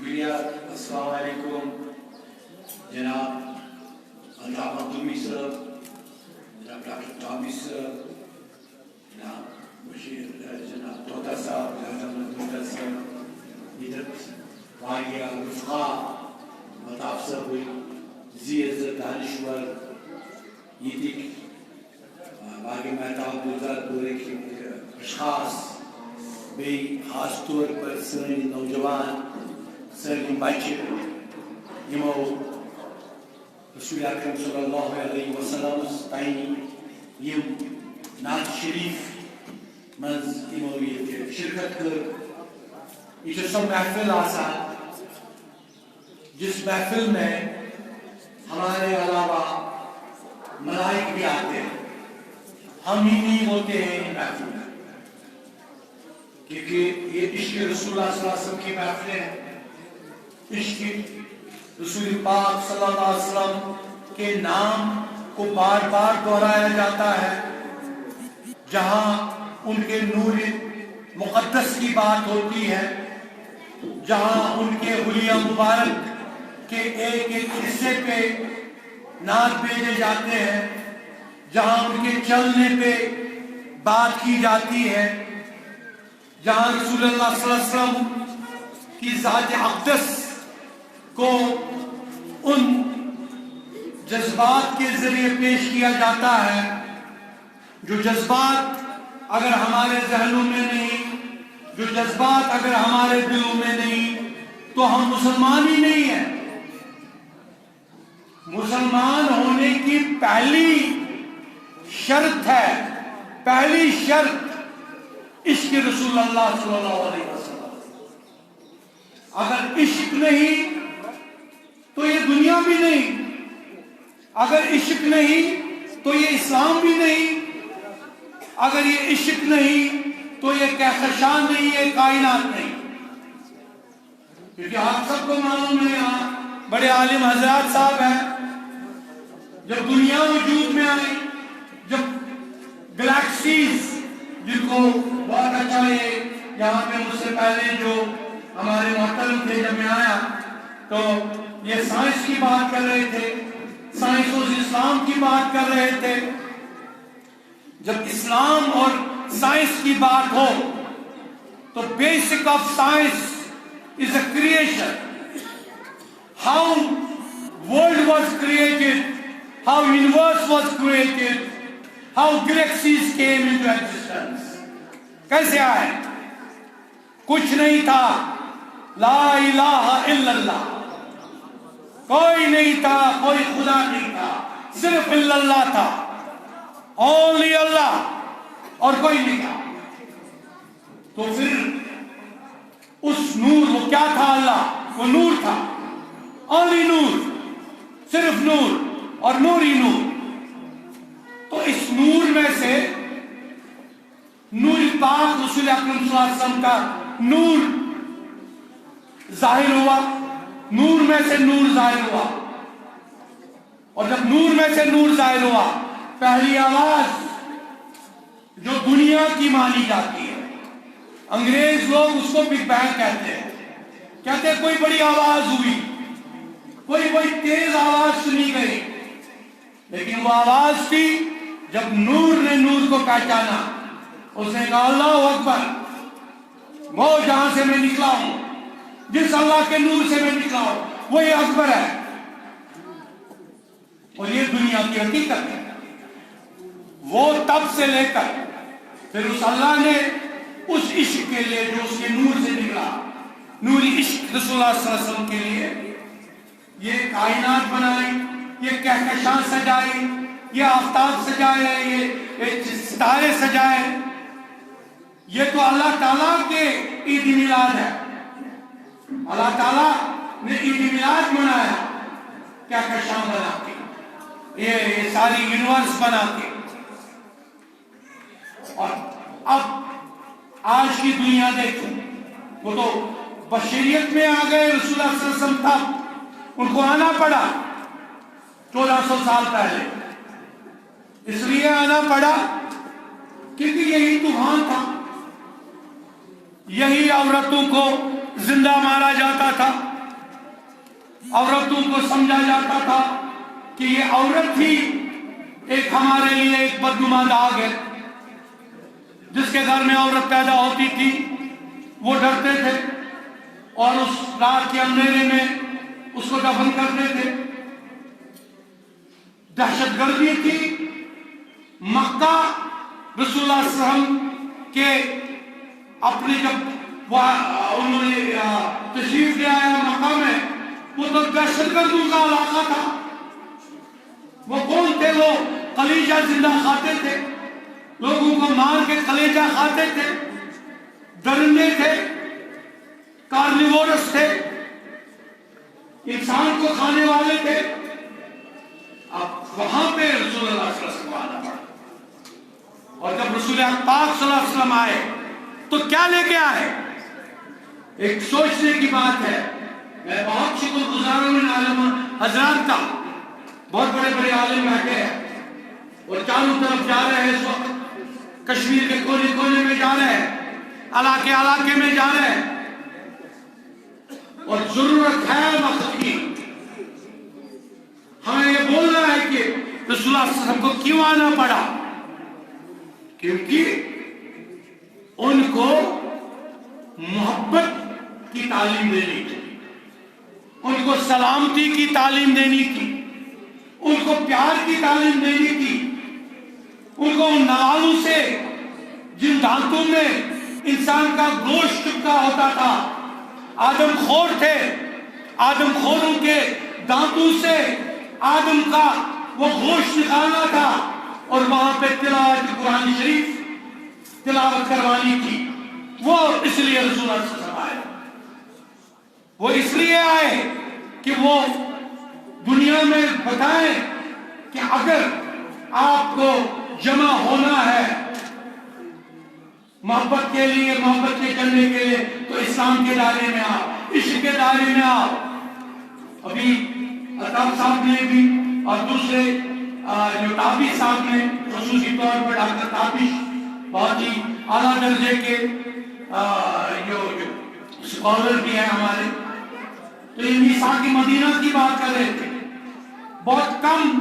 شکریہ. السلام علیکم جناب الطاف مخدومی صاحب, جناب ڈاکٹر ٹامی صاحب, جناب بشیر, جناب طوطا صاحب, جناب طوطا صاحب, ادھر واقعہ رفقا الطاف صاحب, زی عزت دانشور, یتک باقی محتاب گزار پورے اشخاص, بی خاص طور پر سنی نوجوان سنی بچے یمو رسول اکرم صلی اللہ علیہ وسلم تائیں یم نعت شریف مز یمو یہ شرکت کر. یہ سب محفل آسان جس محفل میں ہمارے علاوہ ملائک بھی آتے ہیں, ہم ہی نہیں ہوتے ہیں محفل میں, کیونکہ یہ عشق رسول اللہ صلی اللہ علیہ وسلم کی محفلیں ہیں. عشق رسول پاک صلی اللہ علیہ وسلم کے نام کو بار بار دہرایا جاتا ہے. جہاں ان کے نور مقدس کی بات ہوتی ہے, جہاں ان کے حلیہ مبارک کے ایک ایک حصے پہ نعت بھیجے جاتے ہیں, جہاں ان کے چلنے پہ بات کی جاتی ہے, جہاں رسول اللہ صلی اللہ علیہ وسلم کی ذات اقدس کو ان جذبات کے ذریعے پیش کیا جاتا ہے جو جذبات اگر ہمارے ذہنوں میں نہیں, جو جذبات اگر ہمارے دلوں میں نہیں تو ہم مسلمان ہی نہیں ہیں. مسلمان ہونے کی پہلی شرط ہے, پہلی شرط عشق رسول اللہ صلی اللہ علیہ وسلم. اگر عشق نہیں تو یہ دنیا بھی نہیں, اگر عشق نہیں تو یہ اسلام بھی نہیں, اگر یہ عشق نہیں تو یہ کہکشان نہیں, یہ کائنات نہیں. کیونکہ آپ سب کو معلوم ہے, یہاں بڑے عالم حضرات صاحب ہیں, جب دنیا وجود میں آئی, جب گلیکسیز جن کو بہت اچھا یہ یہاں پہ مجھ سے پہلے جو ہمارے محترم تھے, جب میں آیا تو یہ سائنس کی بات کر رہے تھے, سائنس اور اسلام کی بات کر رہے تھے. جب اسلام اور سائنس کی بات ہو تو basic of science is a creation. How world was created, how universe was created, how galaxies came into existence. کیسے آئے؟ کچھ نہیں تھا, لا الہ الا اللہ, کوئی نہیں تھا, کوئی خدا نہیں تھا, صرف الا اللہ تھا, only اللہ, اور کوئی نہیں تھا. تو پھر اس نور, وہ کیا تھا؟ اللہ, وہ نور تھا, only نور, صرف نور اور نور ہی نور. تو اس نور میں سے نور پاک رسول اکرم صلی اللہ علیہ وسلم کا نور ظاہر ہوا, نور میں سے نور ظاہر ہوا, اور جب نور میں سے نور ظاہر ہوا, پہلی آواز جو دنیا کی مانی جاتی ہے, انگریز لوگ اس کو بگ بینگ کہتے ہیں, کہتے ہیں کوئی بڑی آواز ہوئی, کوئی بڑی تیز آواز سنی گئی, لیکن وہ آواز تھی جب نور نے نور کو پہچانا. اس نے کہا اللہ اکبر, وہ جہاں سے میں نکلا ہوں, جس اللہ کے نور سے میں نکلا ہوں, وہی اکبر ہے. اور یہ دنیا کی حقیقت ہے. وہ تب سے لے کر پھر اس اللہ نے اس عشق کے لیے جو اس کے نور سے نکلا, نوری عشق رسول اللہ صلی اللہ علیہ وسلم کے لیے یہ کائنات بنائی, یہ کہکشاں سجائی, یہ آفتاب سجائے, یہ ستارے سجائے. یہ تو اللہ تعالیٰ کے عید میلاد ہے. اللہ تعالیٰ نے عید میلاد منایا کہکشاں بنا کے, یہ ساری یونیورس بنا کے. اور اب آج کی دنیا دیکھیں, وہ تو بشریت میں آ گئے, رسول اللہ صلی اللہ علیہ وسلم تھا, ان کو آنا پڑا 1400 سال پہلے. اس لیے آنا پڑا کیونکہ یہی طوفان تھا, یہی عورتوں کو زندہ مارا جاتا تھا, عورتوں کو سمجھا جاتا تھا کہ یہ عورت ہی ایک ہمارے لیے ایک بدنما داغ ہے. جس کے گھر میں عورت پیدا ہوتی تھی وہ ڈرتے تھے اور اس رات کے اندھیرے میں اس کو دفن کرتے تھے. دہشت گردی تھی. مکہ رسول اللہ صلی اللہ علیہ وسلم کے اپنے جب انہوں نے تشریف لے آیا مکہ میں، وہ تو دہشت گردوں کا علاقہ تھا. وہ کون تھے؟ وہ کلیجہ زندہ کھاتے تھے، لوگوں کو مار کے کلیجہ کھاتے تھے، درندے تھے، کارنیورس تھے، انسان کو کھانے والے تھے. اب وہاں پہ رسول اللہ صلی اللہ علیہ وسلم آنا پڑا. اور جب رسول پاک صلی اللہ علیہ وسلم آئے تو کیا لے کے آئے؟ ایک سوچنے کی بات ہے. میں بہت شکر گزار ہوں ان عالم حضرات کا. بہت بڑے بڑے عالم بیٹھے ہیں اور چاروں طرف جا رہے ہیں. اس وقت کشمیر کے کونے کونے میں جا رہے ہیں، علاقے علاقے میں جا رہے ہیں، اور ضرورت ہے وقت کی. ہمیں یہ بولنا ہے کہ رسول اللہ صلی اللہ علیہ وسلم کو کیوں آنا پڑا؟ کیونکہ ان کو محبت کی تعلیم دینی تھی، ان کو سلامتی کی تعلیم دینی تھی، ان کو پیار کی تعلیم دینی تھی، ان کو ان نالوں سے جن دانتوں میں انسان کا گوشت چپکا ہوتا تھا. آدم خور تھے، آدم خوروں کے دانتوں سے آدم کا وہ گوشت نکالنا تھا اور وہاں پہ تلاوت قرآن شریف تلاوت کروانی تھی. وہ اس لیے رسول اللہ صلی اللہ علیہ وسلم آئے. وہ اس لیے آئے کہ وہ دنیا میں بتائیں کہ اگر آپ کو جمع ہونا ہے محبت کے لیے، محبت کے کرنے کے لیے، تو اسلام کے دائرے میں آؤ، عشق کے دائرے میں آؤ. ابھی الطاف صاحب نے بھی اور دوسرے جو تابش صاحب نے، خصوصی طور پر ڈاکٹر تابش بہت ہی اعلیٰ درجے کے جو اسکالر بھی ہیں ہمارے، تو یہ میثاق مدینہ کی بات کر رہے تھے. بہت کم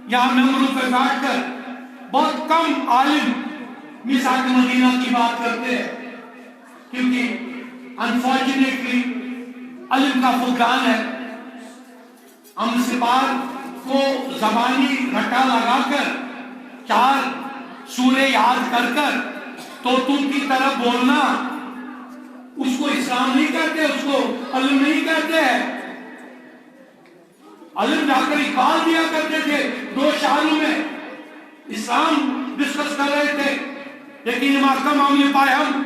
یہاں ممبروں پہ بیٹھ کر بہت کم عالم میثاق مدینہ کی بات کرتے ہیں، کیونکہ انفارچونیٹلی علم کا فقدان ہے. ہم سپار کو زبانی رٹا لگا کر 4 سورے یاد کر کر طوطوں کی طرح بولنا، اس کو اسلام نہیں کہتے، اس کو علم نہیں کہتے ہیں. علم جا کر اقبال دیا کرتے تھے 2 شعروں میں، اسلام ڈسکس کر رہے تھے. لیکن امام کا معاملے پائے ہم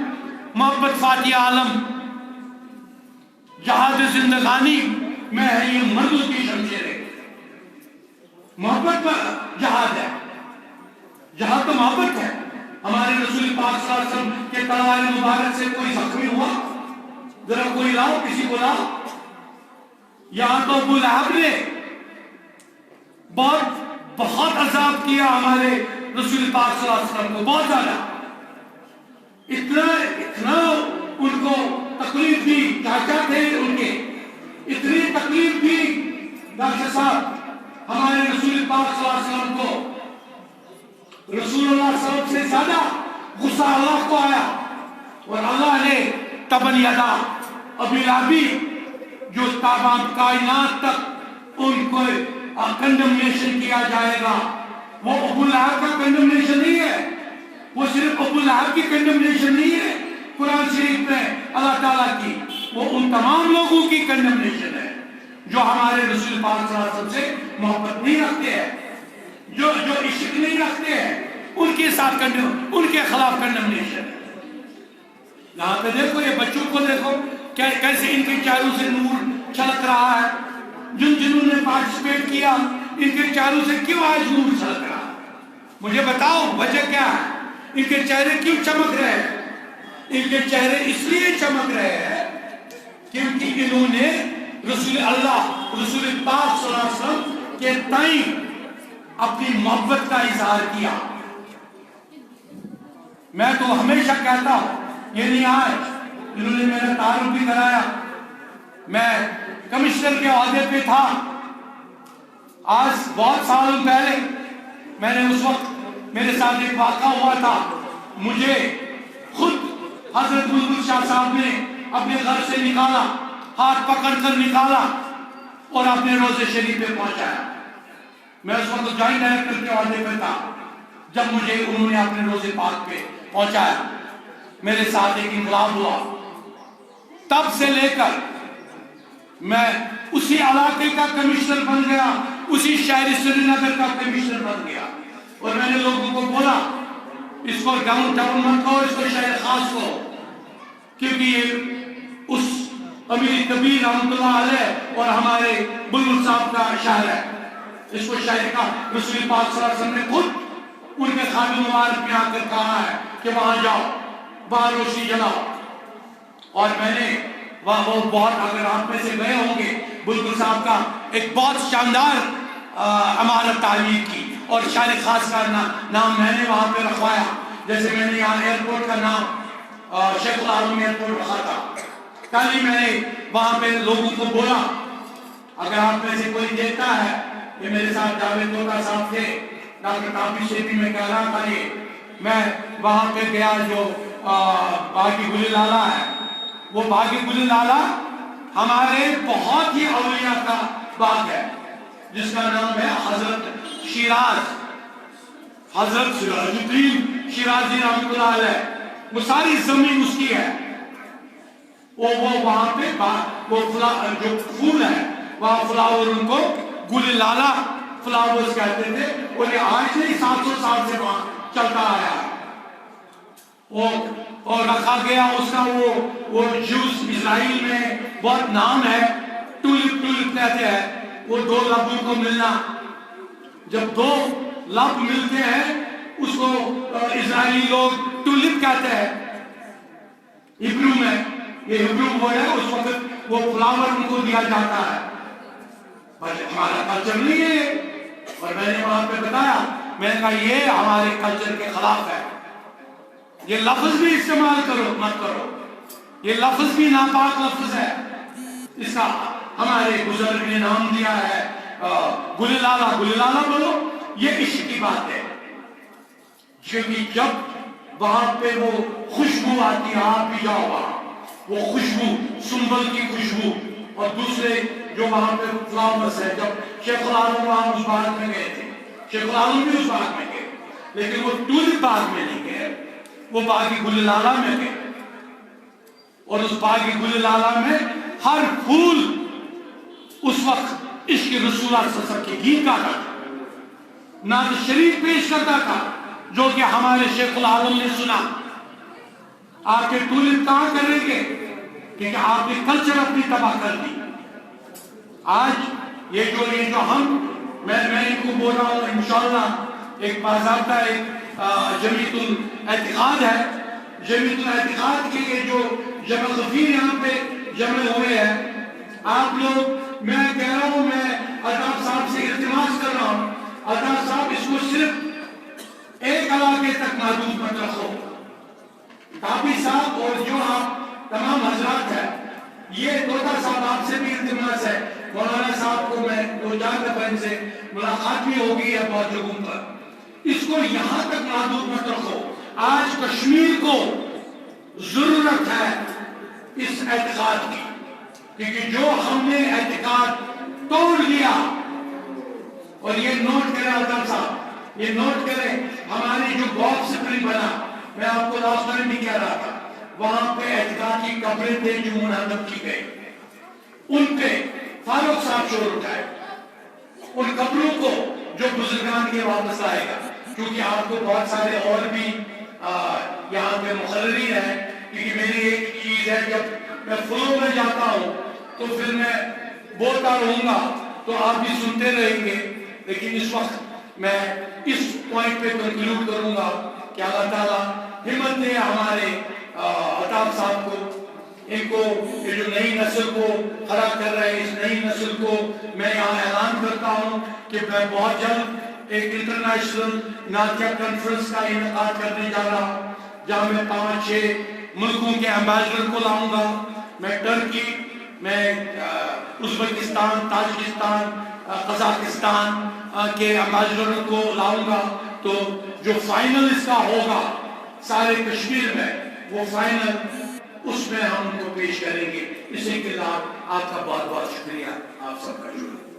محبت فاتح عالم، جہاد زندگانی میں ہے یہ مردوں کی شمشیریں. محبت جہاد ہے، جہاد تو محبت ہے. ہمارے رسول پاک صلی اللہ علیہ وسلم کے تلوار مبارک سے کوئی زخمی ہوا؟ ذرا کوئی لاؤ، کسی کو لاؤ. یہاں تو ابو لہب نے بہت عذاب کیا ہمارے رسول پاک صلی اللہ علیہ وسلم کو، بہت زیادہ. اتنا ان کو تکلیف دی، چاچا تھے ان کے، اتنی تکلیف دی ڈاکٹر صاحب ہمارے رسول پاک صلی اللہ علیہ وسلم کو. رسول اللہ صلی اللہ علیہ وسلم سے زیادہ غصہ اللہ کو آیا اور اللہ نے تبن یدا ابی لہبی جو تمام کائنات تک ان کو کنڈمنیشن کیا جائے گا. وہ ابو لہب کا کنڈمنیشن نہیں ہے، وہ صرف ابو لہب کی کنڈمنیشن نہیں ہے قرآن شریف میں اللہ تعالیٰ کی، وہ ان تمام لوگوں کی کنڈمنیشن ہے جو ہمارے رسول پاک صلی اللہ علیہ وسلم سے محبت نہیں رکھتے ہیں، جو عشق نہیں رکھتے ہیں، ان کے ساتھ ان کے خلاف کنڈمنیشن ہے. یہاں پہ دیکھو یہ بچوں کو دیکھو کیسے ان کے چہروں سے نور چھلک رہا ہے. جنہوں نے پارٹیسپیٹ کیا ان کے چہروں سے کیوں آج نور چھلک رہا ہے؟ مجھے بتاؤ وجہ کیا ہے؟ ان کے چہرے کیوں چمک رہے ہیں؟ ان کے چہرے اس لیے چمک رہے ہیں کیونکہ انہوں نے رسول پاک صلی اللہ علیہ وسلم کے تئیں اپنی محبت کا اظہار کیا. میں تو ہمیشہ کہتا ہوں، یہ نہیں آئے انہوں نے میرا تعارف بھی کرایا، میں کمشنر کے عہدے پہ تھا. آج بہت سال پہلے میں نے اس وقت میرے ساتھ ایک واقعہ ہوا تھا. مجھے خود حضرت بلبل شاہ صاحب نے اپنے گھر سے نکالا, ہاتھ پکڑ کر نکالا اور اپنے روزے شریف پہ پہنچایا. میں اس وقت جوائنٹ ڈائریکٹر کے عہدے پہ تھا جب مجھے انہوں نے اپنے روزے پاک پہ پہنچایا. میرے ساتھ ایک انقلاب ہوا. تب سے لے کر میں اسی علاقے کا کمشنر بن گیا, اسی شہر سری نگر کا کمشنر بن گیا. اور میں نے لوگوں کو بولا اس کو ڈاؤن ٹاؤن مت کہو, اس کو شہر خاص کہو, کیونکہ یہ اس امیر کبیر رحمۃ اللہ علیہ اور ہمارے بلبل صاحب کا شہر ہے. اس کو شہر کا رسول پاک صلی اللہ علیہ وسلم نے خود ان کے خادم مبارک میں آ کر کہا ہے کہ وہاں جاؤ, وہاں روشنی جلاؤ. اور میں نے وہاں وہ بہت, اگر آپ میں سے گئے ہوں گے, بلبل صاحب کا ایک بہت شاندار عمارت تعمیر کی اور شہر خاص کا نام میں نے وہاں پہ رکھوایا. جیسے میں نے یہاں ایئرپورٹ کا نام شیخ العالم ایئرپورٹ رکھا تھا. کل ہی میں نے وہاں پہ لوگوں کو بولا اگر آپ میں سے کوئی دیکھتا ہے, یہ میرے ساتھ جاوید طوطا صاحب تھے, ڈاکٹر کافی شیخی میں کہہ رہا تھا, یہ میں وہاں پہ گیا جو باغی گلی لالا ہے, وہ باغی گلی لالا ہمارے بہت ہی اولیاء کا باغ ہے جس کا نام ہے حضرت شیراز, حضرت سراج الدین شیرازی رحمۃ اللہ علیہ. وہ ساری زمین اس کی ہے. وہ وہاں پہ وہ جو پھول ہے وہاں فلاور ان کو گل لالا فلاورز کہتے تھے, اور یہ آج نہیں 700 سال سے وہاں چلتا آیا. وہ اور رکھا گیا اس کا وہ جوس اسرائیل میں بہت نام ہے, ٹولپ کہتے ہیں. وہ دو لبوں کو ملنا, جب دو لب ملتے ہیں اس کو اسرائیلی لوگ ٹولپ کہتے ہیں ہبرو میں. یہ ہبرو ورڈ ہے. اس وقت وہ فلاور ان کو دیا جاتا ہے. ہمارا کلچر نہیں ہے. اور میں نے وہاں پہ بتایا, میں نے کہا یہ ہمارے کلچر کے خلاف ہے. یہ لفظ بھی استعمال مت کرو, یہ لفظ بھی ناپاک لفظ ہے. اس کا ہمارے بزرگ نے نام دیا ہے گل لالا. گل لالا بولو, یہ عشق کی بات ہے. کیونکہ جب وہاں پہ وہ خوشبو آتی ہے, آپ بھی جاؤ وہاں, وہ خوشبو سنبل کی خوشبو اور دوسرے جو وہاں پہ فلاورز ہے. جب شیخ العالم وہاں اس باغ میں گئے تھے, شیخ العالم بھی اس باغ میں گئے, لیکن وہ ٹولپ باغ میں نہیں گئے, وہ باغی گل لالا میں گئے. اور اس باغی گل لالا میں ہر پھول اس وقت عشق رسول اللہ صلی اللہ علیہ وسلم کے گیت گاتا تھا, نعت شریف پیش کرتا تھا, جو کہ ہمارے شیخ العالم نے سنا. آپ کے ٹولپ کہاں کریں گے, کیونکہ آپ نے کلچر اپنی تباہ کر دی. آج یہ جو میں ان کو بول رہا ہوں, انشاءاللہ ایک باضابطہ ایک جمعیت الاعتقاد ہے. جمعیت الاعتقاد کے یہ جو جمع غفیر یہاں پہ جمع ہوئے ہیں, آپ لوگ, میں کہہ رہا ہوں, میں الطاف صاحب سے التماس کر رہا ہوں, الطاف صاحب اس کو صرف ایک علاقے تک محدود مت رکھو. کافی صاحب اور جو آپ تمام حضرات ہیں, یہ طوطا صاحب آپ سے بھی التماس ہے, مولانا صاحب کو میں 2-4 دفعہ ان سے ملاقات بھی ہو گئی ہے بہت جگہوں پر, اس کو یہاں تک محدود مت رکھو. آج کشمیر کو ضرورت ہے اس اعتقاد کی, کیونکہ جو ہم نے اعتقاد توڑ دیا. اور یہ نوٹ کریں الطاف صاحب, یہ نوٹ کریں, ہماری جو باکس سپرنگ بنا, میں آپ کو لاسٹ ٹائم بھی کہہ رہا تھا, وہاں پہ اعتقاد کی قبریں تھے جو منہدم کی گئی, ان پہ فاروق صاحب شور اٹھائے. ان قبروں کو جو بزرگان کے واپس آئے گا, کیونکہ آپ کو بہت سارے اور بھی یہاں پہ مقرری ہیں, کیونکہ میری ایک چیز ہے, جب میں فلو میں جاتا ہوں تو پھر میں بولتا رہوں گا تو آپ بھی سنتے رہیں گے. لیکن اس وقت میں اس پوائنٹ پہ کنکلوڈ کروں گا کہ اللہ تعالیٰ ہمت دے ہمارے الطاف صاحب کو, ان کو, یہ جو نئی نسل کو کھڑا کر رہے ہیں, اس نئی نسل کو میں یہاں اعلان کرتا ہوں کہ میں بہت جلد ایک انٹرنیشنل نعتیہ کانفرنس کا انعقاد کرنے جا رہا ہوں, جہاں میں 5-6 ملکوں کے ایمبیسڈر کو لاؤں گا. میں ٹرکی, میں ازبکستان، تاجکستان، قزاقستان کے امبیسڈروں کو لاؤں گا، تو جو فائنل اس کا ہوگا سارے کشمیر میں، وہ فائنل اس میں ہم ان کو پیش کریں گے۔ اسی کے ساتھ آپ کا بہت بہت شکریہ، آپ سب کا شکریہ۔